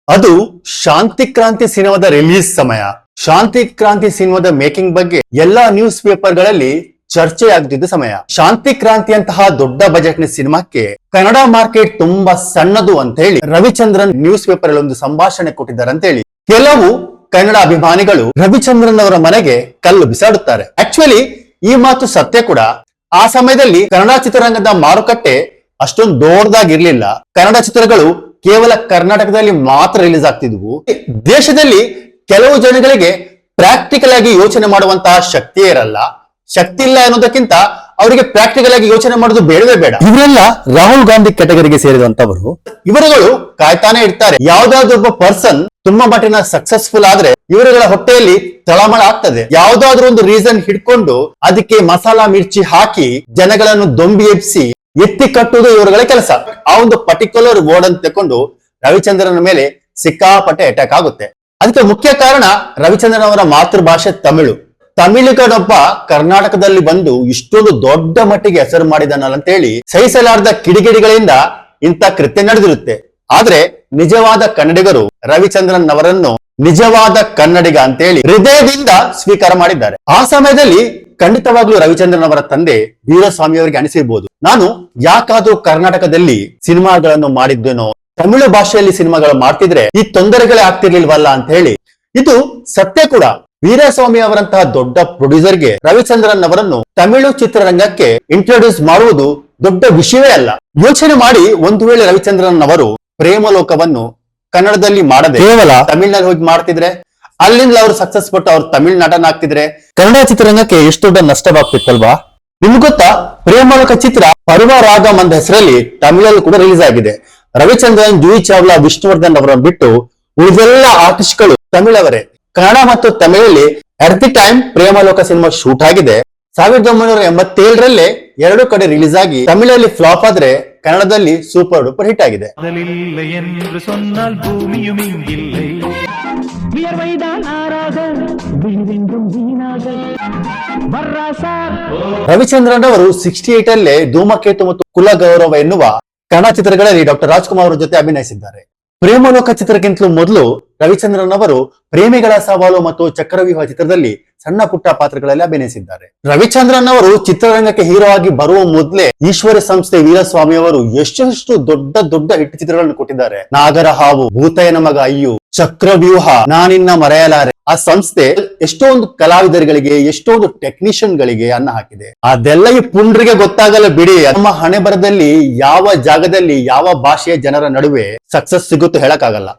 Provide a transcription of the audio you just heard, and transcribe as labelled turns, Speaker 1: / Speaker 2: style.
Speaker 1: ಅದು ಶಾಂತಿ ಕ್ರಾಂತಿ ಸಿನಿಮಾದ ರಿಲೀಸ್ ಸಮಯ. ಶಾಂತಿ ಕ್ರಾಂತಿ ಸಿನಿಮಾದ ಮೇಕಿಂಗ್ ಬಗ್ಗೆ ಎಲ್ಲಾ ನ್ಯೂಸ್ ಪೇಪರ್ ಗಳಲ್ಲಿ ಚರ್ಚೆ ಆಗ್ತಿದ್ದ ಸಮಯ. ಶಾಂತಿ ಕ್ರಾಂತಿ ಅಂತಹ ದೊಡ್ಡ ಬಜೆಟ್ ನ ಸಿನಿಮಾಕ್ಕೆ ಕನ್ನಡ ಮಾರ್ಕೆಟ್ ತುಂಬಾ ಸಣ್ಣದು ಅಂತ ಹೇಳಿ ರವಿಚಂದ್ರನ್ ನ್ಯೂಸ್ ಪೇಪರ್ ಅಲ್ಲಿ ಒಂದು ಸಂಭಾಷಣೆ ಕೊಟ್ಟಿದ್ದಾರೆ ಅಂತ ಹೇಳಿ ಕೆಲವು ಕನ್ನಡ ಅಭಿಮಾನಿಗಳು ರವಿಚಂದ್ರನ್ ಅವರ ಮನೆಗೆ ಕಲ್ಲು ಬಿಸಾಡುತ್ತಾರೆ. ಆಕ್ಚುಲಿ ಈ ಮಾತು ಸತ್ಯ ಕೂಡ. ಆ ಸಮಯದಲ್ಲಿ ಕನ್ನಡ ಚಿತ್ರರಂಗದ ಮಾರುಕಟ್ಟೆ ಅಷ್ಟೊಂದು ದೊಡ್ಡದಾಗಿರ್ಲಿಲ್ಲ. ಕನ್ನಡ ಚಿತ್ರಗಳು ಕೇವಲ ಕರ್ನಾಟಕದಲ್ಲಿ ಮಾತ್ರ ರಿಲೀಸ್ ಆಗ್ತಿದ್ವು. ದೇಶದಲ್ಲಿ ಕೆಲವು ಜನಗಳಿಗೆ ಪ್ರಾಕ್ಟಿಕಲ್ ಆಗಿ ಯೋಚನೆ ಮಾಡುವಂತಹ ಶಕ್ತಿ ಇರಲ್ಲ. ಶಕ್ತಿ ಇಲ್ಲ ಅನ್ನೋದಕ್ಕಿಂತ ಅವರಿಗೆ ಪ್ರಾಕ್ಟಿಕಲ್ ಆಗಿ ಯೋಚನೆ ಮಾಡೋದು ಬೇಡವೇ ಬೇಡ. ಇವರೆಲ್ಲ ರಾಹುಲ್ ಗಾಂಧಿ ಕೆಟಗರಿಗೆ ಸೇರಿದಂತವರು. ಇವರುಗಳು ಕಾಯ್ತಾನೆ ಇರ್ತಾರೆ. ಯಾವ್ದಾದ್ರು ಒಬ್ಬ ಪರ್ಸನ್ ತುಂಬಾ ಮಟ್ಟಿನ ಸಕ್ಸಸ್ಫುಲ್ ಆದ್ರೆ ಇವರುಗಳ ಹೊಟ್ಟೆಯಲ್ಲಿ ತಳಮಳ ಆಗ್ತದೆ. ಯಾವ್ದಾದ್ರು ಒಂದು ರೀಸನ್ ಹಿಡ್ಕೊಂಡು ಅದಕ್ಕೆ ಮಸಾಲಾ ಮಿರ್ಚಿ ಹಾಕಿ ಜನಗಳನ್ನು ದೊಂಬಿ ಎಬ್ಸಿ ಎತ್ತಿ ಕಟ್ಟುವುದು ಇವರುಗಳ ಕೆಲಸ. ಆ ಒಂದು ಪರ್ಟಿಕ್ಯುಲರ್ ವರ್ಡ್ ಅಂತ ತಕೊಂಡು ರವಿಚಂದ್ರನ್ ಮೇಲೆ ಸಿಕ್ಕಾಪಟ್ಟೆ ಅಟ್ಯಾಕ್ ಆಗುತ್ತೆ. ಅದಕ್ಕೆ ಮುಖ್ಯ ಕಾರಣ ರವಿಚಂದ್ರನ್ ಅವರ ಮಾತೃಭಾಷೆ ತಮಿಳು. ತಮಿಳಿಗನೊಬ್ಬ ಕರ್ನಾಟಕದಲ್ಲಿ ಬಂದು ಇಷ್ಟೊಂದು ದೊಡ್ಡ ಮಟ್ಟಿಗೆ ಹೆಸರು ಮಾಡಿದಾನಲ್ಲ ಅಂತೇಳಿ ಸಹಿಸಲಾರದ ಕಿಡಿಗೇಡಿಗಳಿಂದ ಇಂಥ ಕೃತ್ಯ ನಡೆದಿರುತ್ತೆ. ಆದ್ರೆ ನಿಜವಾದ ಕನ್ನಡಿಗರು ರವಿಚಂದ್ರನ್ ಅವರನ್ನು ನಿಜವಾದ ಕನ್ನಡಿಗ ಅಂತೇಳಿ ಹೃದಯದಿಂದ ಸ್ವೀಕಾರ ಮಾಡಿದ್ದಾರೆ. ಆ ಸಮಯದಲ್ಲಿ ಖಂಡಿತವಾಗ್ಲೂ ರವಿಚಂದ್ರನ್ ಅವರ ತಂದೆ ವೀರಸ್ವಾಮಿ ಅವರಿಗೆ ಅನಿಸಿರ್ಬೋದು, ನಾನು ಯಾಕಾದ್ರೂ ಕರ್ನಾಟಕದಲ್ಲಿ ಸಿನಿಮಾಗಳನ್ನು ಮಾಡಿದ್ದೇನೋ, ತಮಿಳು ಭಾಷೆಯಲ್ಲಿ ಸಿನಿಮಾಗಳು ಮಾಡ್ತಿದ್ರೆ ಈ ತೊಂದರೆಗಳೇ ಆಗ್ತಿರ್ಲಿಲ್ವಲ್ಲ ಅಂತ ಹೇಳಿ. ಇದು ಸತ್ಯ ಕೂಡ. ವೀರಸ್ವಾಮಿ ಅವರಂತಹ ದೊಡ್ಡ ಪ್ರೊಡ್ಯೂಸರ್ಗೆ ರವಿಚಂದ್ರನ್ ಅವರನ್ನು ತಮಿಳು ಚಿತ್ರರಂಗಕ್ಕೆ ಇಂಟ್ರೊಡ್ಯೂಸ್ ಮಾಡುವುದು ದೊಡ್ಡ ವಿಷಯವೇ ಅಲ್ಲ. ಯೋಚನೆ ಮಾಡಿ, ಒಂದು ವೇಳೆ ರವಿಚಂದ್ರನ್ ಅವರು ಪ್ರೇಮಲೋಕವನ್ನು ಕನ್ನಡದಲ್ಲಿ ಮಾಡದೆ ಕೇವಲ ತಮಿಳ್ನಲ್ಲಿ ಹೋಗಿ ಮಾಡ್ತಿದ್ರೆ, ಅಲ್ಲಿಂದ ಅವರು ಸಕ್ಸಸ್ ಪಟ್ಟು ಅವ್ರು ತಮಿಳ್ ನಟನ ಆಗ್ತಿದ್ರೆ ಕನ್ನಡ ಚಿತ್ರರಂಗಕ್ಕೆ ಎಷ್ಟು ದೊಡ್ಡ ನಷ್ಟವಾಗ್ತಿತ್ತಲ್ವಾ? ನಿಮ್ಗೆ ಗೊತ್ತಾ, ಪ್ರೇಮಲೋಕ ಚಿತ್ರ ಪರ್ವರಾಗಂ ಅಂತ ಹೆಸರಲ್ಲಿ ತಮಿಳಲ್ಲಿ ಕೂಡ ರಿಲೀಸ್ ಆಗಿದೆ. ರವಿಚಂದ್ರನ್, ಜೂಹಿ ಚಾವ್ಲಾ, ವಿಷ್ಣುವರ್ಧನ್ ಅವರನ್ನು ಬಿಟ್ಟು ಉಳಿದೆಲ್ಲ ಆರ್ಟಿಸ್ಟ್ಗಳು ತಮಿಳವರೇ. ಕನ್ನಡ ಮತ್ತು ತಮಿಳಲ್ಲಿ at the time Premaloka cinema shoot ಆಗಿದೆ. 1987ರಲ್ಲೇ ಎರಡು ಕಡೆ ರಿಲೀಸ್ ಆಗಿ ತಮಿಳಲ್ಲಿ ಫ್ಲಾಪ್ ಆದ್ರೆ ಕನ್ನಡದಲ್ಲಿ ಸೂಪರ್ ಡೂಪರ್ ಹಿಟ್ ಆಗಿದೆ. ರವಿಚಂದ್ರನ್ ಅವರು 68 ಅಲ್ಲೇ ಧೂಮಕೇತು ಮತ್ತು ಕುಲಗೌರವ ಎನ್ನುವ ಕನ್ನಡ ಚಿತ್ರಗಳಲ್ಲಿ ಡಾಕ್ಟರ್ ರಾಜ್ಕುಮಾರ್ ಅವರ ಜೊತೆ ಅಭಿನಯಿಸಿದ್ದಾರೆ. ಪ್ರೇಮಲೋಕ ಚಿತ್ರಕ್ಕಿಂತಲೂ ಮೊದಲು ರವಿಚಂದ್ರನ್ ಅವರು ಪ್ರೇಮಿಗಳ ಸವಾಲು ಮತ್ತು ಚಕ್ರವ್ಯೂಹ ಚಿತ್ರದಲ್ಲಿ ಸಣ್ಣ ಪುಟ್ಟ ಪಾತ್ರಗಳಲ್ಲಿ ಅಭಿನಯಿಸಿದ್ದಾರೆ. ರವಿಚಂದ್ರನ್ ಅವರು ಚಿತ್ರರಂಗಕ್ಕೆ ಹೀರೋ ಆಗಿ ಬರುವ ಮೊದಲೇ ಈಶ್ವರ ಸಂಸ್ಥೆ ವೀರಸ್ವಾಮಿ ಅವರು ಎಷ್ಟೆಷ್ಟು ದೊಡ್ಡ ದೊಡ್ಡ ಹಿಟ್ ಚಿತ್ರಗಳನ್ನು ಕೊಟ್ಟಿದ್ದಾರೆ. ನಾಗರ ಹಾವು, ಭೂತಯ್ಯನ ಮಗ ಅಯ್ಯು, ಚಕ್ರವ್ಯೂಹ, ನಾನಿನ್ನ ಮರೆಯಲಾರೆ. ಆ ಸಂಸ್ಥೆ ಎಷ್ಟೊಂದು ಕಲಾವಿದರುಗಳಿಗೆ, ಎಷ್ಟೊಂದು ಟೆಕ್ನಿಷಿಯನ್ ಗಳಿಗೆ ಅನ್ನ ಹಾಕಿದೆ. ಅದೆಲ್ಲ ಈ ಪುಂಡ್ರಿಗೆ ಗೊತ್ತಾಗಲ್ಲ ಬಿಡಿ. ನಮ್ಮ ಹಣೆ ಬರದಲ್ಲಿ ಯಾವ ಜಾಗದಲ್ಲಿ ಯಾವ ಭಾಷೆಯ ಜನರ ನಡುವೆ ಸಕ್ಸಸ್ ಸಿಗುತ್ತೋ ಹೇಳಕ್ಕಾಗಲ್ಲ.